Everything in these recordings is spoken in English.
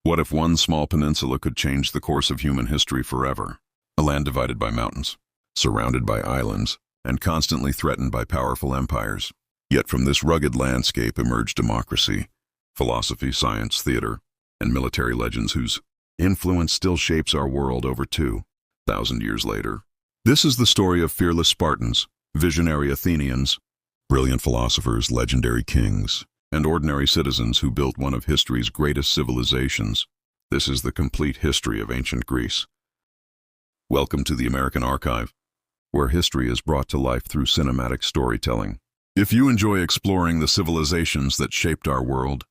What if one small peninsula could change the course of human history forever? A land divided by mountains, surrounded by islands, and constantly threatened by powerful empires. Yet from this rugged landscape emerged democracy, philosophy, science, theater, and military legends whose influence still shapes our world over 2,000 years later. This is the story of fearless Spartans, visionary Athenians, brilliant philosophers, legendary kings, and ordinary citizens who built one of history's greatest civilizations. This is the complete history of ancient Greece. Welcome to the American Archive, where history is brought to life through cinematic storytelling. If you enjoy exploring the civilizations that shaped our world,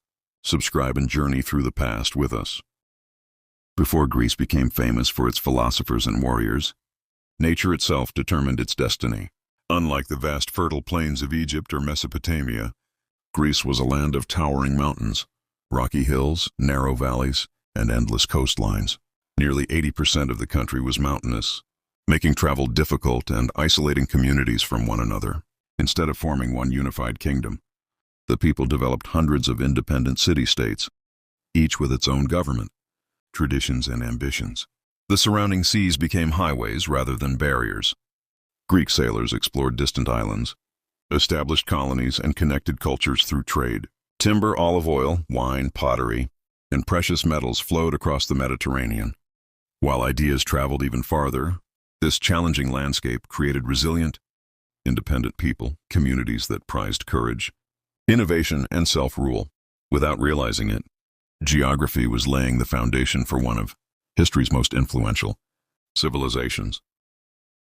subscribe and journey through the past with us. Before Greece became famous for its philosophers and warriors, nature itself determined its destiny. Unlike the vast fertile plains of Egypt or Mesopotamia, Greece was a land of towering mountains, rocky hills, narrow valleys, and endless coastlines. Nearly 80% of the country was mountainous, making travel difficult and isolating communities from one another. Instead of forming one unified kingdom, the people developed hundreds of independent city-states, each with its own government, traditions, and ambitions. The surrounding seas became highways rather than barriers. Greek sailors explored distant islands, established colonies, and connected cultures through trade. Timber, olive oil, wine, pottery, and precious metals flowed across the Mediterranean. While ideas traveled even farther, this challenging landscape created resilient, independent people, communities that prized courage, innovation, and self-rule. Without realizing it, geography was laying the foundation for one of history's most influential civilizations.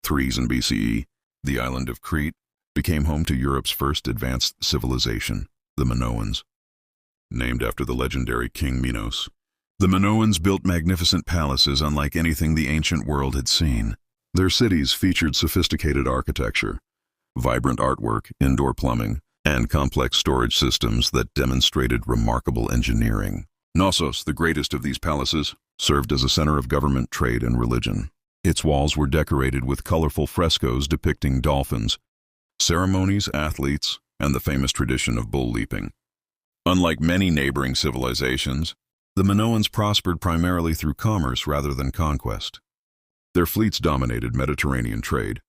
3000 BCE, the island of Crete became home to Europe's first advanced civilization, the Minoans. Named after the legendary King Minos, the Minoans built magnificent palaces unlike anything the ancient world had seen. Their cities featured sophisticated architecture, vibrant artwork, indoor plumbing, and complex storage systems that demonstrated remarkable engineering. Knossos, the greatest of these palaces, served as a center of government, trade, and religion. Its walls were decorated with colorful frescoes depicting dolphins, ceremonies, athletes, and the famous tradition of bull leaping. Unlike many neighboring civilizations, the Minoans prospered primarily through commerce rather than conquest. Their fleets dominated Mediterranean trade,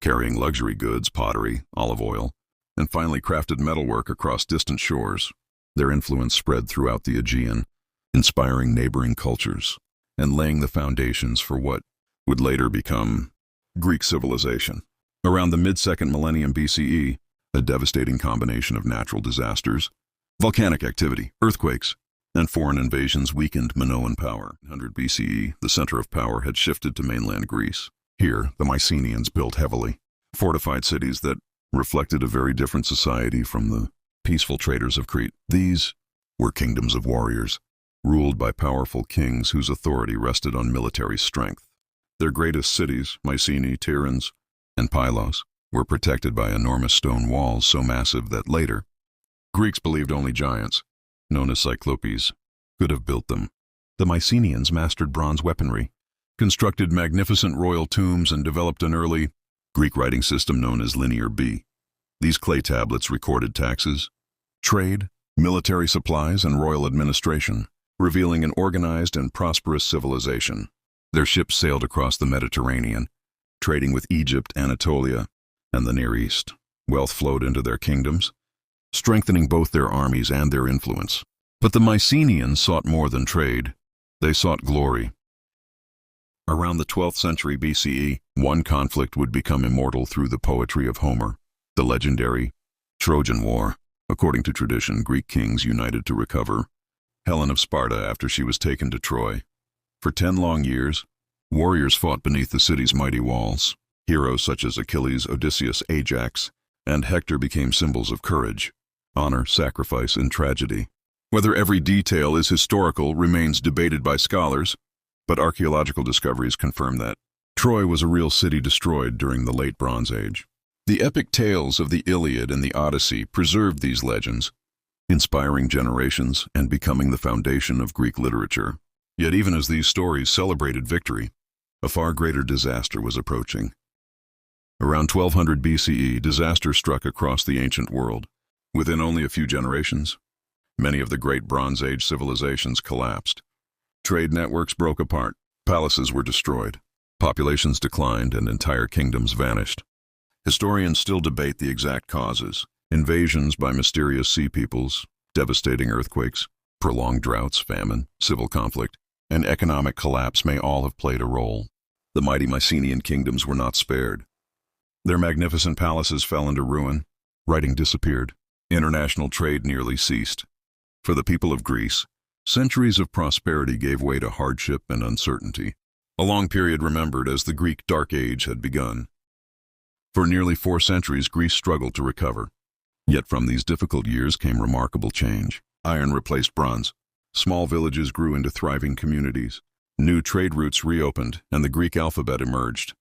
carrying luxury goods, pottery, olive oil, and finely crafted metalwork across distant shores. Their influence spread throughout the Aegean, inspiring neighboring cultures and laying the foundations for what would later become Greek civilization. Around the mid-2nd millennium BCE, a devastating combination of natural disasters, volcanic activity, earthquakes, and foreign invasions weakened Minoan power. 100 BCE, the center of power had shifted to mainland Greece. Here, the Mycenaeans built heavily fortified cities that reflected a very different society from the peaceful traders of Crete. These were kingdoms of warriors, ruled by powerful kings whose authority rested on military strength. Their greatest cities, Mycenae, Tiryns, and Pylos, were protected by enormous stone walls so massive that later, Greeks believed only giants, known as Cyclopes, could have built them. The Mycenaeans mastered bronze weaponry, constructed magnificent royal tombs, and developed an early Greek writing system known as Linear B. These clay tablets recorded taxes, trade, military supplies, and royal administration, revealing an organized and prosperous civilization. Their ships sailed across the Mediterranean, trading with Egypt, Anatolia, and the Near East. Wealth flowed into their kingdoms, strengthening both their armies and their influence. But the Mycenaeans sought more than trade. They sought glory. Around the 12th century BCE, one conflict would become immortal through the poetry of Homer, the legendary Trojan War. According to tradition, Greek kings united to recover Helen of Sparta after she was taken to Troy. For 10 long years, warriors fought beneath the city's mighty walls. Heroes such as Achilles, Odysseus, Ajax, and Hector became symbols of courage, honor, sacrifice, and tragedy. Whether every detail is historical remains debated by scholars, but archaeological discoveries confirm that Troy was a real city destroyed during the Late Bronze Age. The epic tales of the Iliad and the Odyssey preserved these legends, inspiring generations and becoming the foundation of Greek literature. Yet even as these stories celebrated victory, a far greater disaster was approaching. Around 1200 BCE, disaster struck across the ancient world. Within only a few generations, many of the great Bronze Age civilizations collapsed. Trade networks broke apart, palaces were destroyed, populations declined, and entire kingdoms vanished. Historians still debate the exact causes: invasions by mysterious sea peoples, devastating earthquakes, prolonged droughts, famine, civil conflict, and economic collapse may all have played a role. The mighty Mycenaean kingdoms were not spared. Their magnificent palaces fell into ruin, writing disappeared, international trade nearly ceased. For the people of Greece, centuries of prosperity gave way to hardship and uncertainty, a long period remembered as the Greek Dark Age had begun. For nearly 4 centuries, Greece struggled to recover. Yet from these difficult years came remarkable change. Iron replaced bronze. Small villages grew into thriving communities. New trade routes reopened, and the Greek alphabet emerged,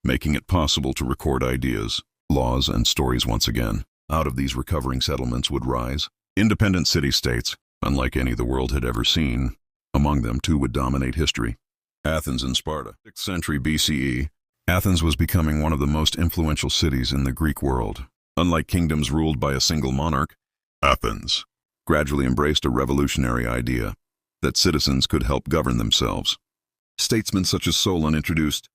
making it possible to record ideas, laws, and stories once again. Out of these recovering settlements would rise independent city-states, unlike any the world had ever seen. Among them, 2 would dominate history: Athens and Sparta. 6th century BCE, Athens was becoming one of the most influential cities in the Greek world. Unlike kingdoms ruled by a single monarch, Athens gradually embraced a revolutionary idea that citizens could help govern themselves. Statesmen such as Solon introduced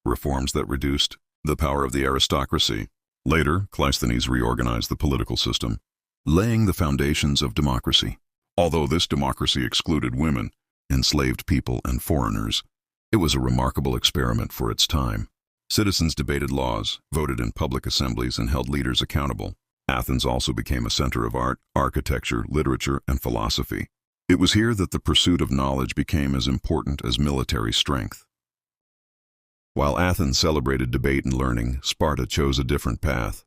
reforms that reduced the power of the aristocracy. Later, Cleisthenes reorganized the political system, laying the foundations of democracy. Although this democracy excluded women, enslaved people, and foreigners, it was a remarkable experiment for its time. Citizens debated laws, voted in public assemblies, and held leaders accountable. Athens also became a center of art, architecture, literature, and philosophy. It was here that the pursuit of knowledge became as important as military strength. While Athens celebrated debate and learning, Sparta chose a different path.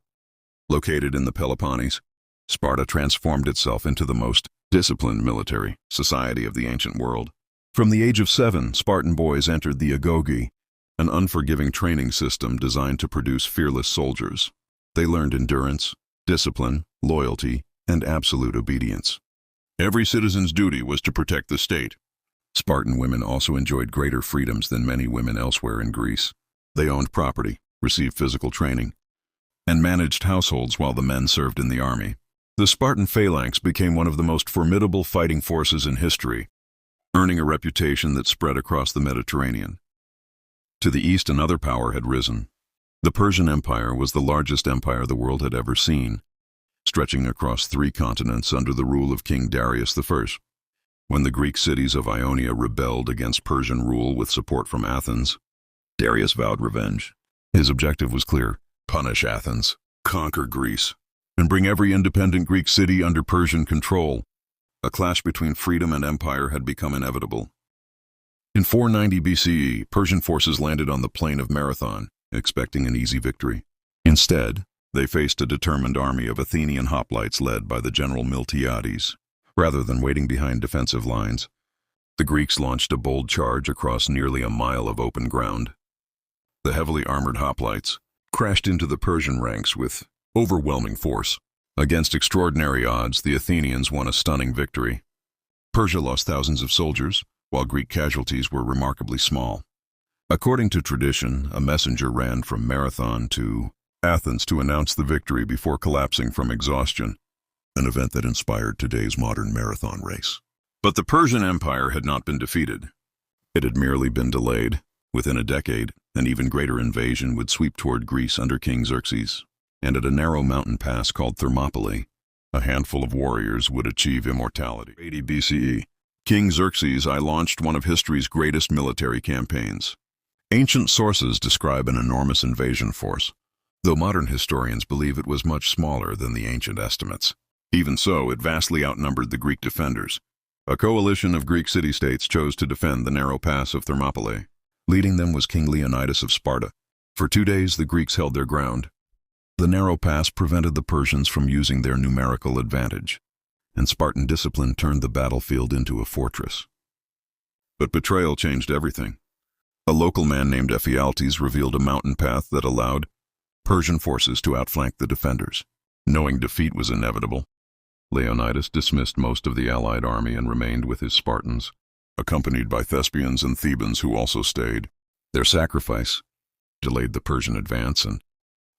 Located in the Peloponnese, Sparta transformed itself into the most disciplined military society of the ancient world. From the age of 7, Spartan boys entered the agoge, an unforgiving training system designed to produce fearless soldiers. They learned endurance, discipline, loyalty, and absolute obedience. Every citizen's duty was to protect the state. Spartan women also enjoyed greater freedoms than many women elsewhere in Greece. They owned property, received physical training, and managed households while the men served in the army. The Spartan phalanx became one of the most formidable fighting forces in history, earning a reputation that spread across the Mediterranean. To the east, another power had risen. The Persian Empire was the largest empire the world had ever seen, stretching across 3 continents under the rule of King Darius I. When the Greek cities of Ionia rebelled against Persian rule with support from Athens, Darius vowed revenge. His objective was clear: punish Athens, conquer Greece, and bring every independent Greek city under Persian control. A clash between freedom and empire had become inevitable. In 490 BCE, Persian forces landed on the plain of Marathon, expecting an easy victory. Instead, they faced a determined army of Athenian hoplites led by the general Miltiades. Rather than waiting behind defensive lines, the Greeks launched a bold charge across nearly a mile of open ground. The heavily armored hoplites crashed into the Persian ranks with overwhelming force. Against extraordinary odds, the Athenians won a stunning victory. Persia lost thousands of soldiers, while Greek casualties were remarkably small. According to tradition, a messenger ran from Marathon to Athens to announce the victory before collapsing from exhaustion, an event that inspired today's modern marathon race. But the Persian Empire had not been defeated. It had merely been delayed. Within a decade, an even greater invasion would sweep toward Greece under King Xerxes, and at a narrow mountain pass called Thermopylae, a handful of warriors would achieve immortality. 80 BCE, King Xerxes I launched one of history's greatest military campaigns. Ancient sources describe an enormous invasion force, though modern historians believe it was much smaller than the ancient estimates. Even so, it vastly outnumbered the Greek defenders. A coalition of Greek city-states chose to defend the narrow pass of Thermopylae. Leading them was King Leonidas of Sparta. For 2 days, the Greeks held their ground. The narrow pass prevented the Persians from using their numerical advantage, and Spartan discipline turned the battlefield into a fortress. But betrayal changed everything. A local man named Ephialtes revealed a mountain path that allowed Persian forces to outflank the defenders. Knowing defeat was inevitable, Leonidas dismissed most of the allied army and remained with his Spartans, accompanied by Thespians and Thebans who also stayed. Their sacrifice delayed the Persian advance and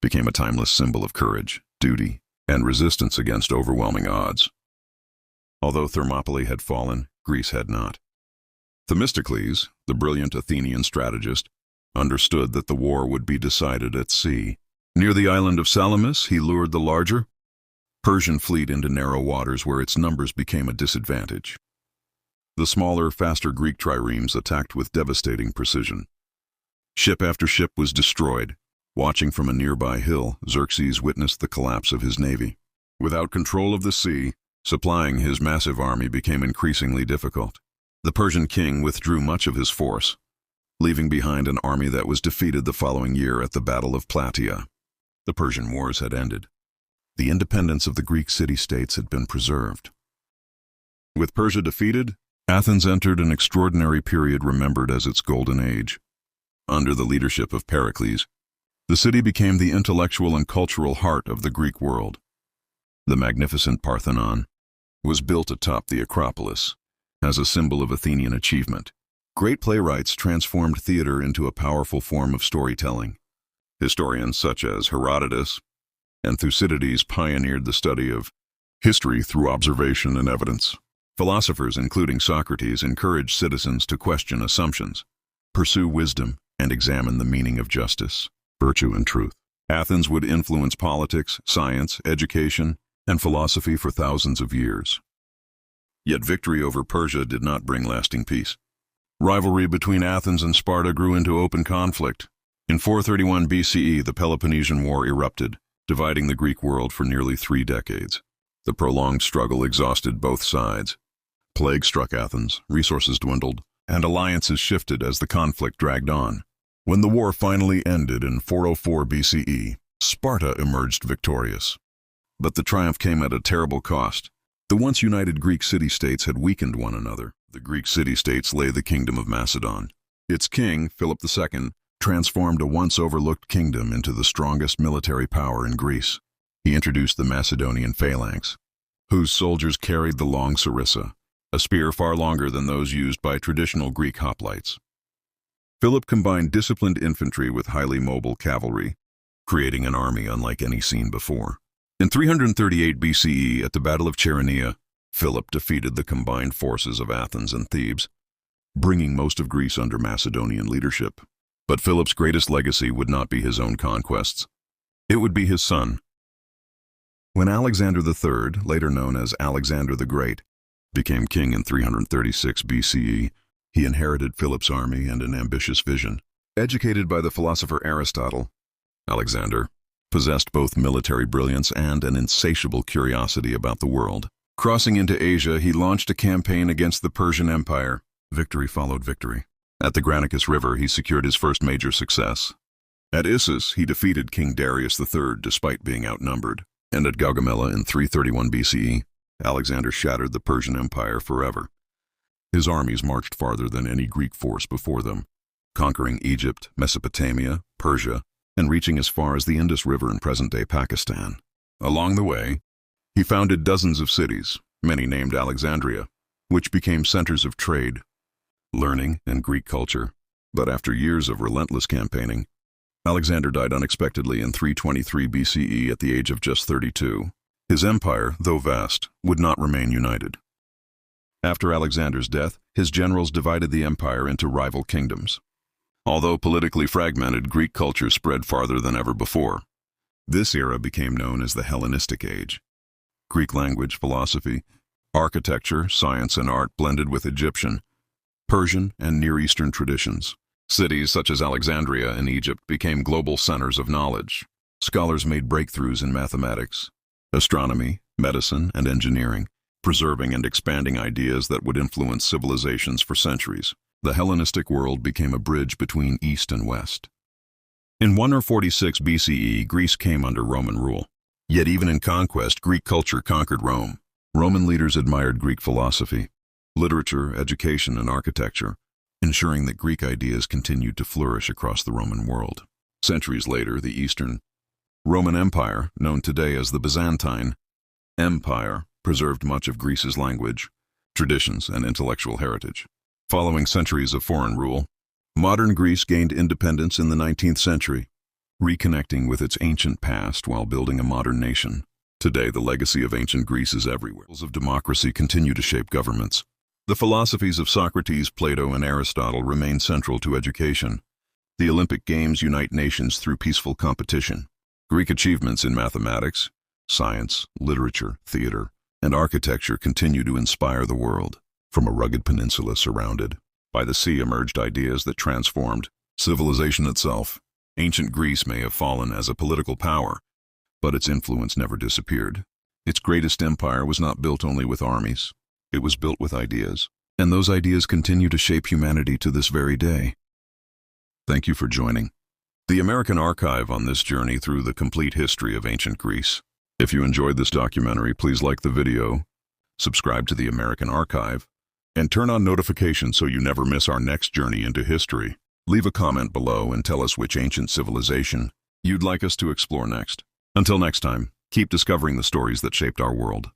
became a timeless symbol of courage, duty, and resistance against overwhelming odds. Although Thermopylae had fallen, Greece had not. Themistocles, the brilliant Athenian strategist, understood that the war would be decided at sea. Near the island of Salamis, he lured the larger Persian fleet into narrow waters where its numbers became a disadvantage. The smaller, faster Greek triremes attacked with devastating precision. Ship after ship was destroyed. Watching from a nearby hill, Xerxes witnessed the collapse of his navy. Without control of the sea, supplying his massive army became increasingly difficult. The Persian king withdrew much of his force, leaving behind an army that was defeated the following year at the Battle of Plataea. The Persian Wars had ended. The independence of the Greek city-states had been preserved. With Persia defeated, Athens entered an extraordinary period remembered as its Golden Age. Under the leadership of Pericles, the city became the intellectual and cultural heart of the Greek world. The magnificent Parthenon was built atop the Acropolis as a symbol of Athenian achievement. Great playwrights transformed theater into a powerful form of storytelling. Historians such as Herodotus and Thucydides pioneered the study of history through observation and evidence. Philosophers, including Socrates, encouraged citizens to question assumptions, pursue wisdom, and examine the meaning of justice, virtue, and truth. Athens would influence politics, science, education, and philosophy for thousands of years. Yet victory over Persia did not bring lasting peace. Rivalry between Athens and Sparta grew into open conflict. In 431 BCE, the Peloponnesian War erupted, dividing the Greek world for nearly 3 decades. The prolonged struggle exhausted both sides. Plague struck Athens, resources dwindled, and alliances shifted as the conflict dragged on. When the war finally ended in 404 BCE, Sparta emerged victorious. But the triumph came at a terrible cost. The once united Greek city-states had weakened one another. The Greek city-states lay the kingdom of Macedon. Its king, Philip II, transformed a once-overlooked kingdom into the strongest military power in Greece. He introduced the Macedonian phalanx, whose soldiers carried the long sarissa, a spear far longer than those used by traditional Greek hoplites. Philip combined disciplined infantry with highly mobile cavalry, creating an army unlike any seen before. In 338 BCE, at the Battle of Chaeronea, Philip defeated the combined forces of Athens and Thebes, bringing most of Greece under Macedonian leadership. But Philip's greatest legacy would not be his own conquests. It would be his son. When Alexander III, later known as Alexander the Great, became king in 336 BCE, he inherited Philip's army and an ambitious vision. Educated by the philosopher Aristotle, Alexander possessed both military brilliance and an insatiable curiosity about the world. Crossing into Asia, he launched a campaign against the Persian Empire. Victory followed victory. At the Granicus River, he secured his first major success. At Issus, he defeated King Darius III despite being outnumbered. And at Gaugamela in 331 BCE, Alexander shattered the Persian Empire forever. His armies marched farther than any Greek force before them, conquering Egypt, Mesopotamia, Persia, and reaching as far as the Indus River in present-day Pakistan. Along the way, he founded dozens of cities, many named Alexandria, which became centers of trade, learning, and Greek culture. But after years of relentless campaigning, Alexander died unexpectedly in 323 BCE at the age of just 32. His empire, though vast, would not remain united. After Alexander's death, his generals divided the empire into rival kingdoms. Although politically fragmented, Greek culture spread farther than ever before. This era became known as the Hellenistic Age. Greek language, philosophy, architecture, science, and art blended with Egyptian, Persian, and Near Eastern traditions. Cities such as Alexandria in Egypt became global centers of knowledge. Scholars made breakthroughs in mathematics, astronomy, medicine, and engineering, preserving and expanding ideas that would influence civilizations for centuries. The Hellenistic world became a bridge between East and West. In 146 BCE, Greece came under Roman rule. Yet even in conquest, Greek culture conquered Rome. Roman leaders admired Greek philosophy, literature, education, and architecture, ensuring that Greek ideas continued to flourish across the Roman world. Centuries later, the Eastern Roman Empire, known today as the Byzantine Empire, preserved much of Greece's language, traditions, and intellectual heritage. Following centuries of foreign rule, modern Greece gained independence in the 19th century, reconnecting with its ancient past while building a modern nation. Today, the legacy of ancient Greece is everywhere. Rules of democracy continue to shape governments. The philosophies of Socrates, Plato, and Aristotle remain central to education. The Olympic Games unite nations through peaceful competition. Greek achievements in mathematics, science, literature, theater, and architecture continue to inspire the world. From a rugged peninsula surrounded by the sea emerged ideas that transformed civilization itself. Ancient Greece may have fallen as a political power, but its influence never disappeared. Its greatest empire was not built only with armies. It was built with ideas, and those ideas continue to shape humanity to this very day. Thank you for joining the American Archive on this journey through the complete history of ancient Greece. If you enjoyed this documentary, please like the video, subscribe to the American Archive, and turn on notifications so you never miss our next journey into history. Leave a comment below and tell us which ancient civilization you'd like us to explore next. Until next time, keep discovering the stories that shaped our world.